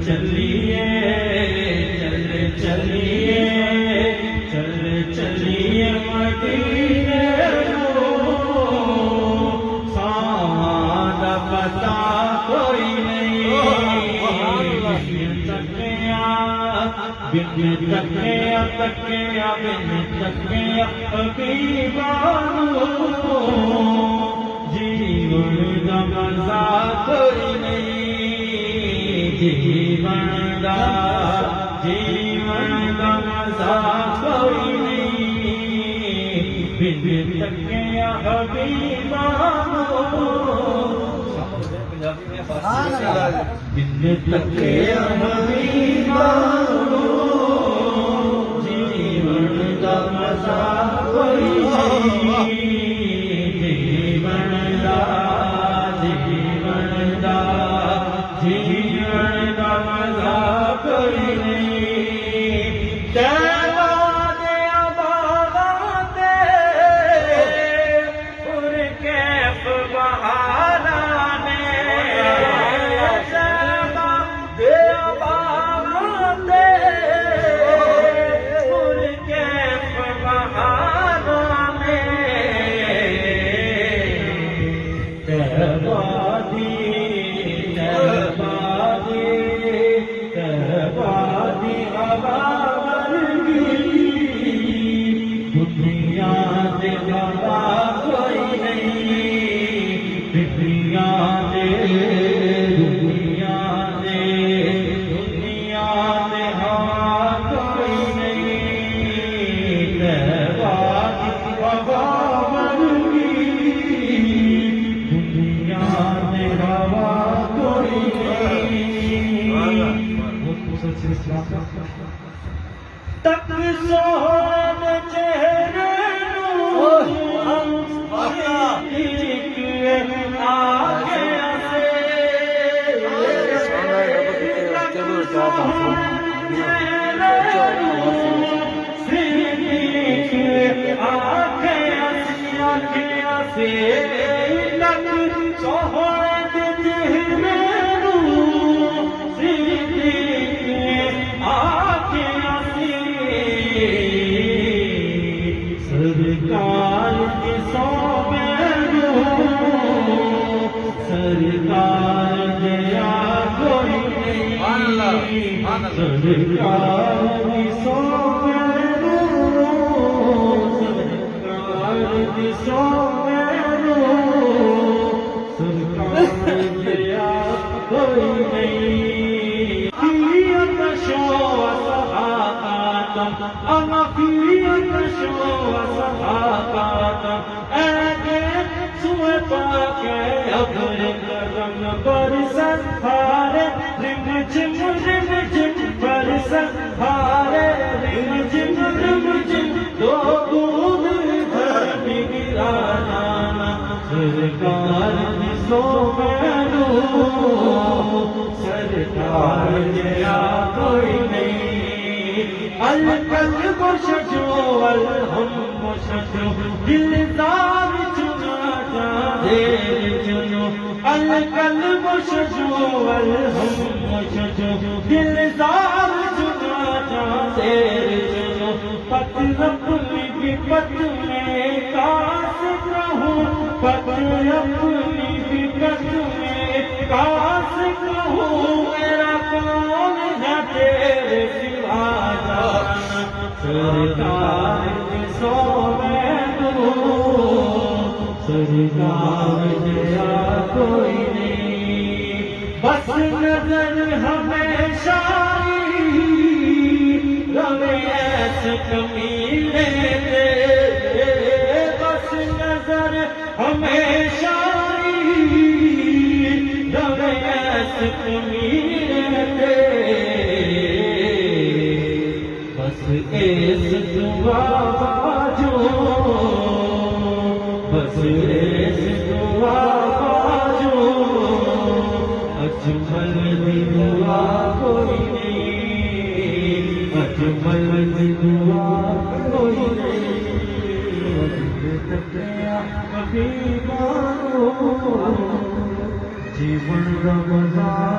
चलिए चलिए चलिए मदीने सादा पता कोई नहीं बिन तकिया हबीबानो जीवन का मजा कोई नहीं जीवन का मजा कोई नहीं बिन तकिया हबीबानो बिन तकिया हबीबानो जीवन का मजा कोई नहीं जीवन का मजा कोई नहीं तेरा दे बाते उर कैफ बहारा ने तेरा दे बाते उर कैफ बहारा ने दुनिया दे हवा कोई नहीं दुनिया दे हवा कोई नहीं हवा वर्गी दुनिया दे हवा कोई नहीं तक सोहन चेहरे सरकार की सरकार दया कोई नहीं सरकार की सरकार दया कोई नहीं सरकार सरकार दया कोई नहीं अलकल बशजो अलहम बशजो दिलदार चुना जादे चुनो अलकल बशजो अलहम बशजो दिलदार चुना जादे चुनो पत अपनी विपत में काश कहूँ पत अपनी विपत में काश कहूँ मेरा कौन है तेरे सिवा जाना सरकार की सो मैं सरकार दया कोई नहीं बस नजर हमेशा रवे ऐसे कमीने बस नजर हमेशा रवे ऐसे कमीने बस ऐस दुआ बाजो बस ऐस दुआ बाजो अजमल दी दुआ कोई नहीं अजमल दी दुआ कोई नहीं कभी मानो जीवन रमजान